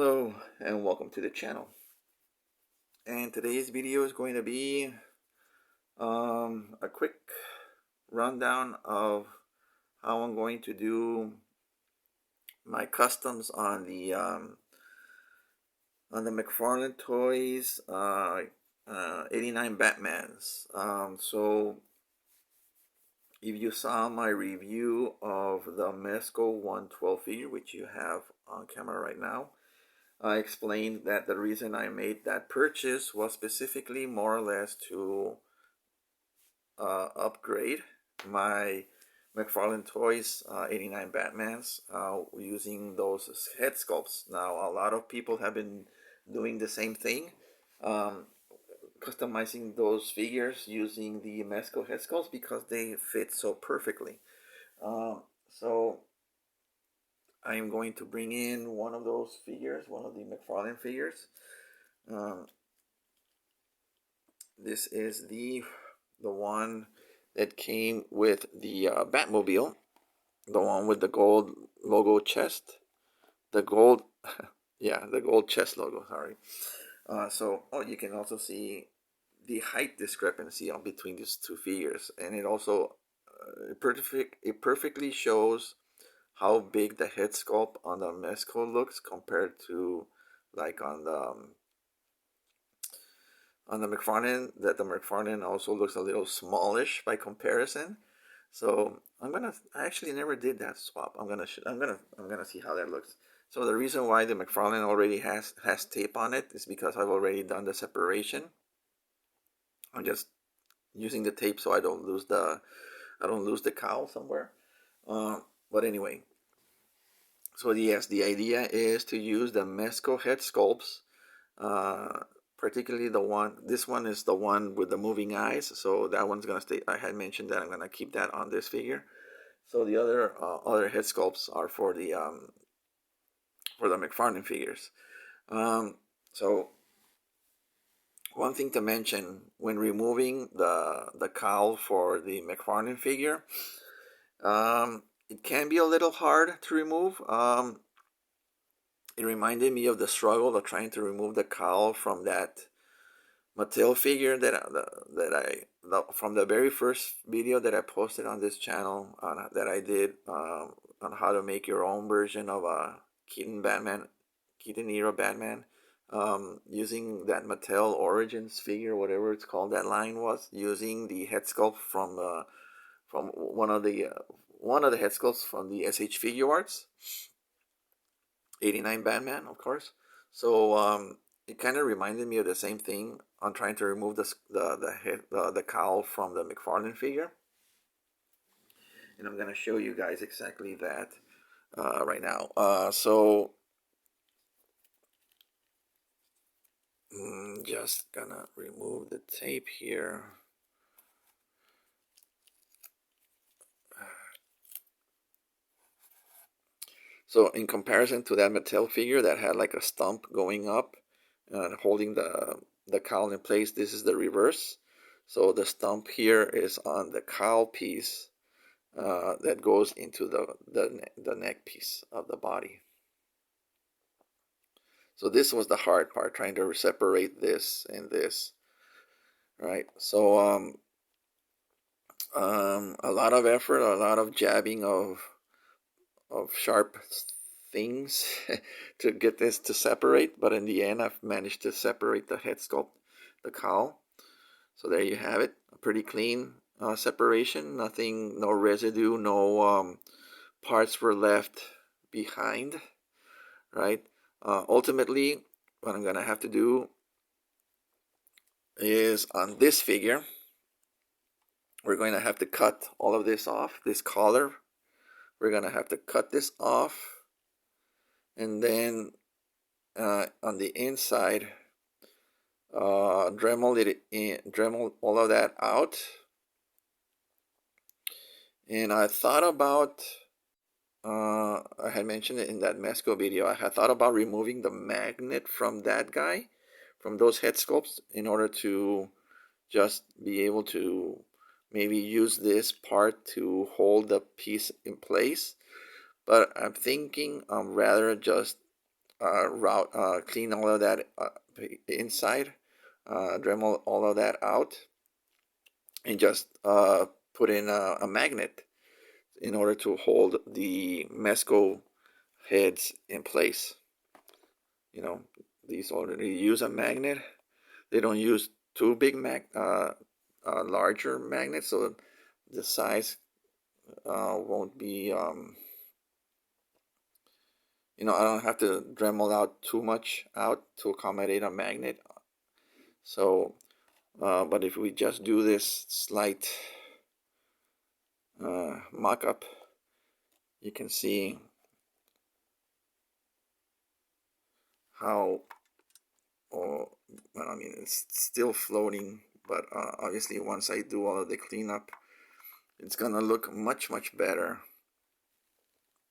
Hello and welcome to the channel. And today's video is going to be a quick rundown of how I'm going to do my customs on the McFarlane Toys 89 Batmans. So if you saw my review of the Mezco 112 figure, which you have on camera right now, I explained that the reason I made that purchase was specifically more or less to upgrade my McFarlane Toys 89 Batmans using those head sculpts. Now, a lot of people have been doing the same thing, customizing those figures using the Mezco head sculpts because they fit so perfectly. So I am going to bring in one of those figures, one of the McFarlane figures. This is the one that came with the Batmobile, the one with the gold logo chest, the gold, yeah, the gold chest logo. Sorry. So you can also see the height discrepancy between these two figures, and it also it perfectly shows how big the head sculpt on the Mezco looks compared to like on the McFarlane, that the McFarlane also looks a little smallish by comparison. So I actually never did that swap. I'm gonna see how that looks. So the reason why the McFarlane already has tape on it is because I've already done the separation. I'm just using the tape so I don't lose the cowl somewhere. But anyway, so yes, the idea is to use the Mezco head sculpts, particularly this one is the one with the moving eyes, so that one's gonna stay. I had mentioned that I'm gonna keep that on this figure. So the other head sculpts are for the McFarlane figures. So one thing to mention when removing the cowl for the McFarlane figure, it can be a little hard to remove. It reminded me of the struggle of trying to remove the cowl from that Mattel figure from the very first video that I posted on this channel that I did on how to make your own version of a Keaton era Batman, using that Mattel Origins figure, whatever it's called, that line was, using the head sculpt from one of the head sculpts from the SH Figure Arts 89 Batman, of course. So it kind of reminded me of the same thing on trying to remove the cowl from the McFarlane figure, and I'm gonna show you guys exactly that right now. Just gonna remove the tape here. So in comparison to that Mattel figure that had like a stump going up and holding the cowl in place, this is the reverse. So the stump here is on the cowl piece that goes into the neck piece of the body. So this was the hard part, trying to separate this and this, right? So a lot of effort, a lot of jabbing of sharp things to get this to separate, but in the end I've managed to separate the head sculpt, the cowl. So there you have it, a pretty clean separation, no residue, no parts were left behind, right? Ultimately, what I'm gonna have to do is on this figure, we're going to have to cut all of this off, this collar. We're gonna have to cut this off, and then on the inside, Dremel all of that out. And I thought about, I had mentioned it in that Mezco video, I had thought about removing the magnet from that guy, from those head sculpts, in order to just be able to maybe use this part to hold the piece in place. But I'm thinking rather just clean all of that inside, Dremel all of that out, and just put in a magnet in order to hold the Mesco heads in place. You know, these already use a magnet. They don't use too big larger magnets, so the size won't be, I don't have to Dremel out too much out to accommodate a magnet. So, but if we just do this slight mock-up, you can see how, well, I mean, it's still floating, but obviously once I do all of the cleanup, it's gonna look much better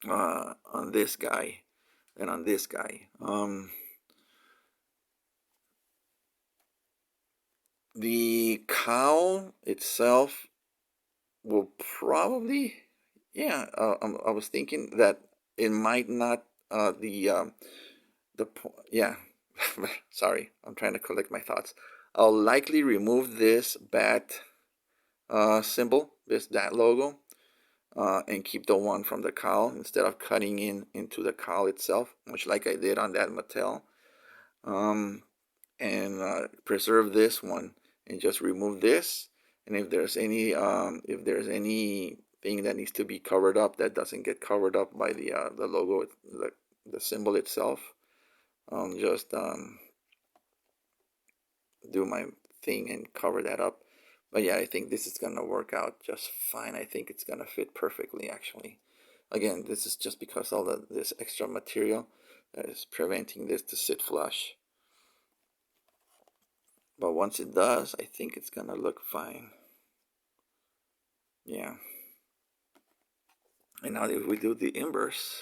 on this guy than on this guy. The cowl itself will probably, yeah. I was thinking that it might not yeah. Sorry, I'm trying to collect my thoughts. I'll likely remove this bat symbol, that logo, and keep the one from the cowl instead of cutting into the cowl itself, much like I did on that Mattel. And preserve this one and just remove this. And if there's anything that needs to be covered up that doesn't get covered up by the logo, the symbol itself, just do my thing and cover that up. But yeah, I think this is gonna work out just fine. I think it's gonna fit perfectly, actually. Again, this is just because all this extra material that is preventing this to sit flush. But once it does, I think it's gonna look fine. Yeah. And now if we do the inverse,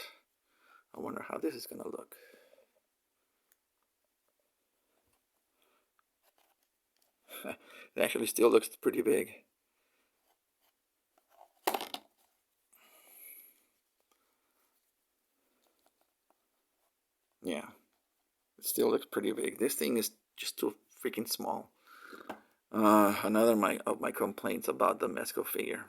I wonder how this is gonna look. It actually still looks pretty big. Yeah, it still looks pretty big. This thing is just too freaking small. Another of my complaints about the Mesco figure.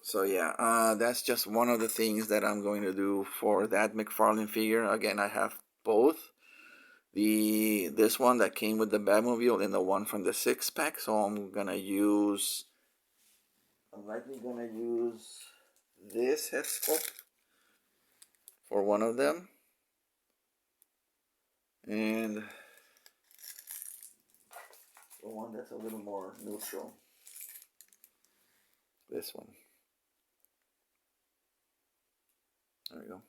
So yeah, that's just one of the things that I'm going to do for that McFarlane figure. Again, I have both. This one that came with the Batmobile and the one from the 6-pack. So I'm likely gonna use this head sculpt for one of them, and the one that's a little more neutral, this one. There we go.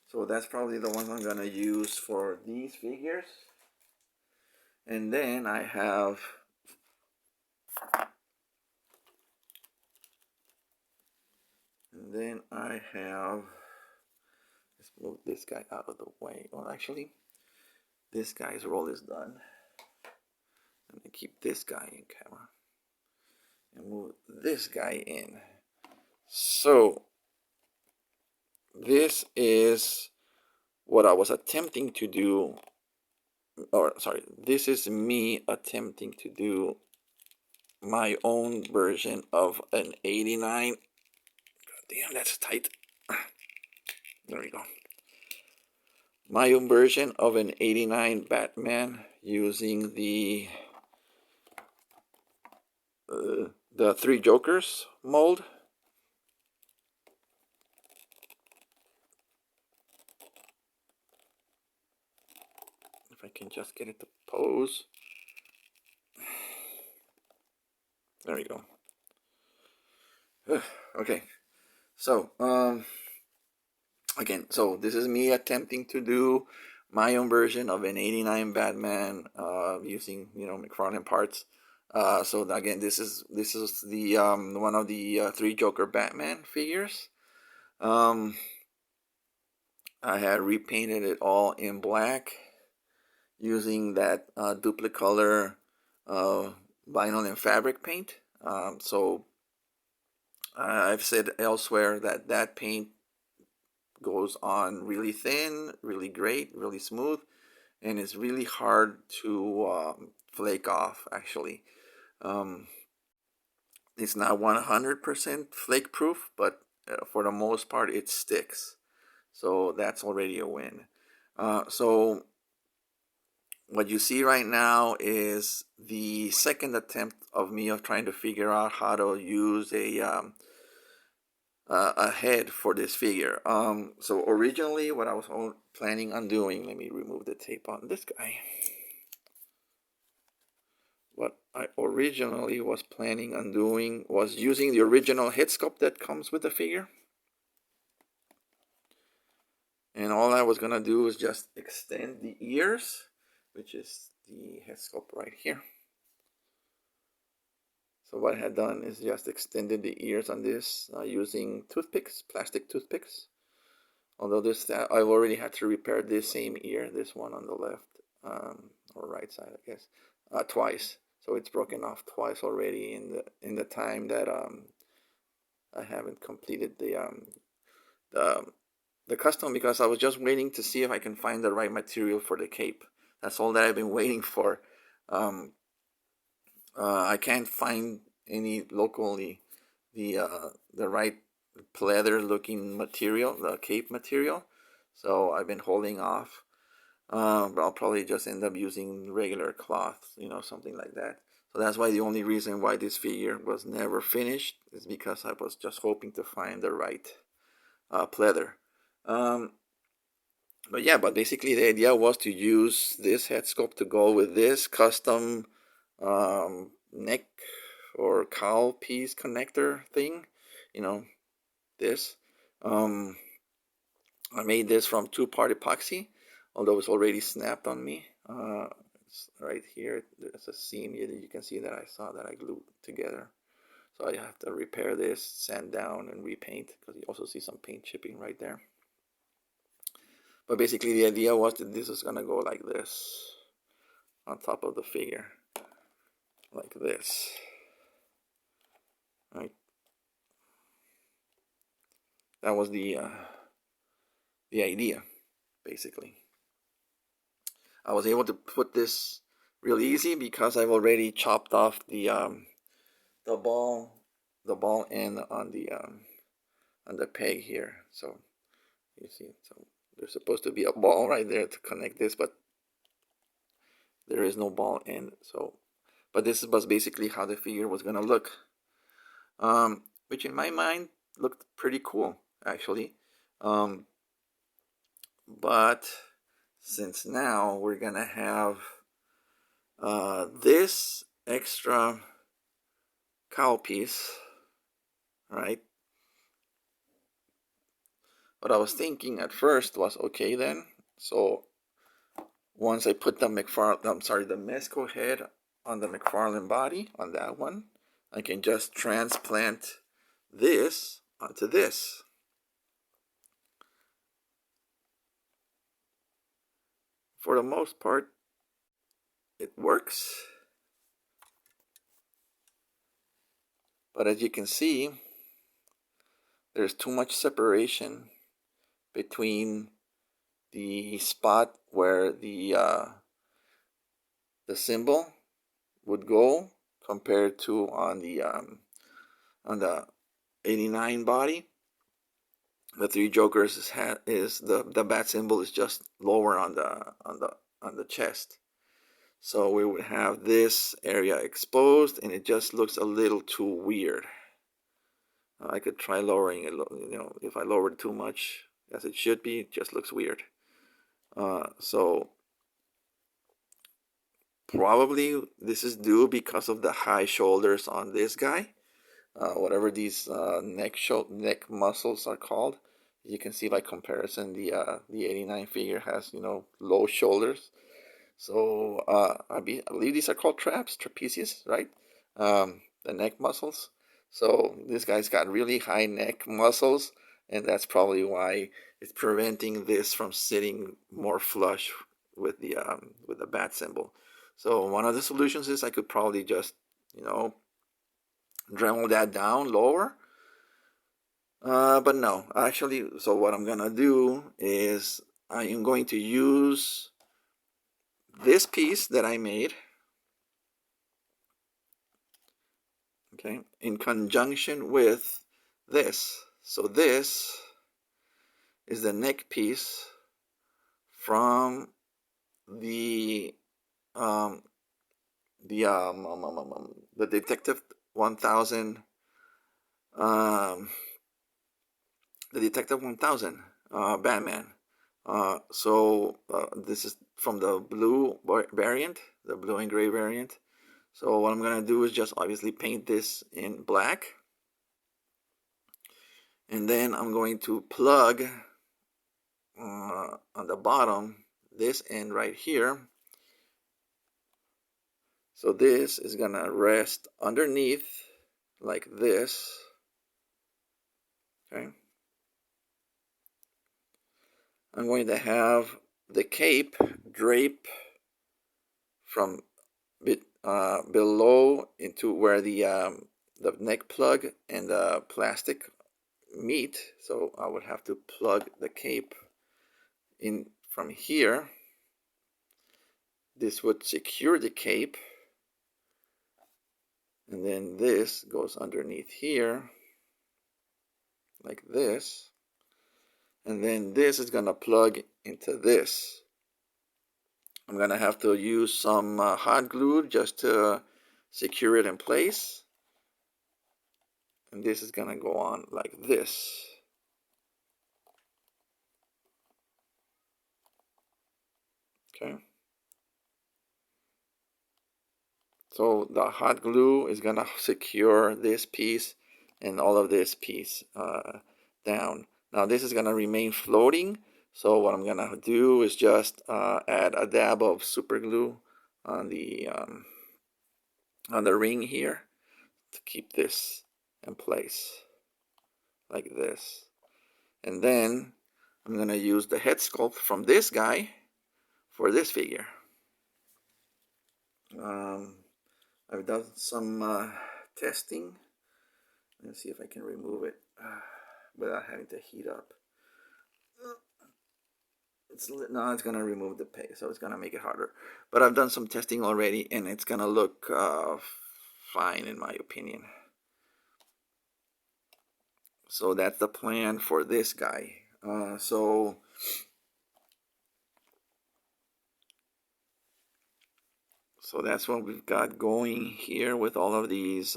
So that's probably the one I'm gonna use for these figures. And then I have let's move this guy out of the way. Well, actually, this guy's role is done. Let me keep this guy in camera and move this guy in. So this is what I was attempting to do, or sorry, this is me attempting to do my own version of an 89. God damn, that's tight. There we go. My own version of an 89 Batman using the Three Jokers mold. If I can just get it to pose. There we go. Okay, so again, so this is me attempting to do my own version of an 89 Batman using McFarlane parts. So again, this is the one of the Three Joker Batman figures. I had repainted it all in black using that duplicolor vinyl and fabric paint. So I've said elsewhere that that paint goes on really thin, really great, really smooth, and it's really hard to flake off, actually. Um, it's not 100% flake proof, but for the most part, it sticks. So that's already a win. So what you see right now is the second attempt of me of trying to figure out how to use a head for this figure. So originally what I was planning on doing, let me remove the tape on this guy. What I originally was planning on doing was using the original head sculpt that comes with the figure. And all I was gonna do is just extend the ears, which is the head sculpt right here. So what I had done is just extended the ears on this using toothpicks, plastic toothpicks. Although this, I've already had to repair this same ear, this one on the left or right side, I guess, twice. So it's broken off twice already in the time that I haven't completed the the custom, because I was just waiting to see if I can find the right material for the cape. That's all that I've been waiting for. I can't find any locally the right pleather looking material, the cape material. So I've been holding off. But I'll probably just end up using regular cloth, something like that. So that's why the only reason why this figure was never finished is because I was just hoping to find the right pleather. But yeah, but basically the idea was to use this head sculpt to go with this custom neck or cowl piece connector thing, this. I made this from 2-part epoxy, although it's already snapped on me. It's right here, there's a seam here that you can see that I saw that I glued together. So I have to repair this, sand down, and repaint, because you also see some paint chipping right there. But basically the idea was that this is gonna go like this on top of the figure, like this, right? That was the idea, basically. I was able to put this real easy because I've already chopped off the ball end on the peg here. So you see, so there's supposed to be a ball right there to connect this, but there is no ball end. So, but this was basically how the figure was gonna look, which in my mind looked pretty cool, actually. But since now we're gonna have this extra cowl piece, right? What I was thinking at first was, okay then, so once I put the Mezco head on the McFarlane body, on that one, I can just transplant this onto this. For the most part, it works. But as you can see, there's too much separation between the spot where the symbol would go compared to on the 89 body. The Three Jokers is the bat symbol is just lower on the chest. So we would have this area exposed, and it just looks a little too weird. I could try lowering it. If I lower it too much, as it should be, it just looks weird. So probably this is due because of the high shoulders on this guy. Whatever these neck muscles are called. You can see by comparison the 89 figure has low shoulders. So I believe these are called trapezius, right? The neck muscles. So this guy's got really high neck muscles, and that's probably why it's preventing this from sitting more flush with the bat symbol. So one of the solutions is I could probably just Dremel that down lower, But no, actually, so what I'm gonna do is I am going to use this piece that I made, okay, in conjunction with this. So this is the neck piece from the um, the Detective 1000, um, the Detective 1000 Batman. This is from the blue variant, the blue and gray variant. So what I'm gonna do is just obviously paint this in black, and then I'm going to plug on the bottom this end right here. So this is gonna rest underneath like this. Okay. I'm going to have the cape drape from below into where the neck plug and the plastic meet. So I would have to plug the cape in from here. This would secure the cape, and then this goes underneath here like this, and then this is gonna plug into this. I'm gonna have to use some hot glue just to secure it in place, and this is gonna go on like this. Okay, so the hot glue is gonna secure this piece and all of this piece down. Now this is gonna remain floating, so what I'm gonna do is just add a dab of super glue on the ring here to keep this in place like this. And then I'm gonna use the head sculpt from this guy for this figure. I've done some testing. Let's see if I can remove it without having to heat up. Now it's gonna remove the paste, so it's gonna make it harder. But I've done some testing already, and it's gonna look fine in my opinion. So that's the plan for this guy. So that's what we've got going here with all of these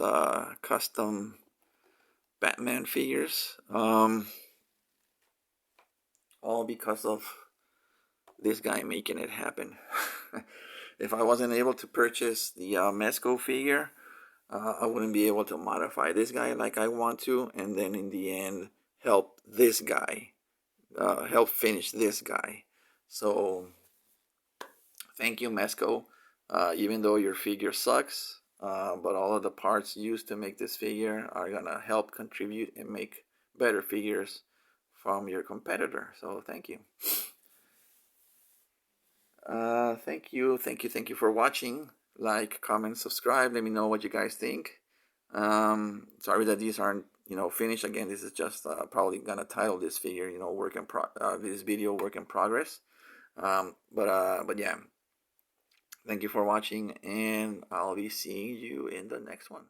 custom Batman figures. All because of this guy making it happen. If I wasn't able to purchase the Mezco figure, I wouldn't be able to modify this guy like I want to, and then in the end help this guy, help finish this guy. So thank you, Mezco. Even though your figure sucks, but all of the parts used to make this figure are gonna help contribute and make better figures from your competitor. So thank you. Thank you for watching. Like, comment, subscribe. Let me know what you guys think. Sorry that these aren't finished. Again, this is just probably gonna title this figure this video work in progress. But yeah, thank you for watching, and I'll be seeing you in the next one.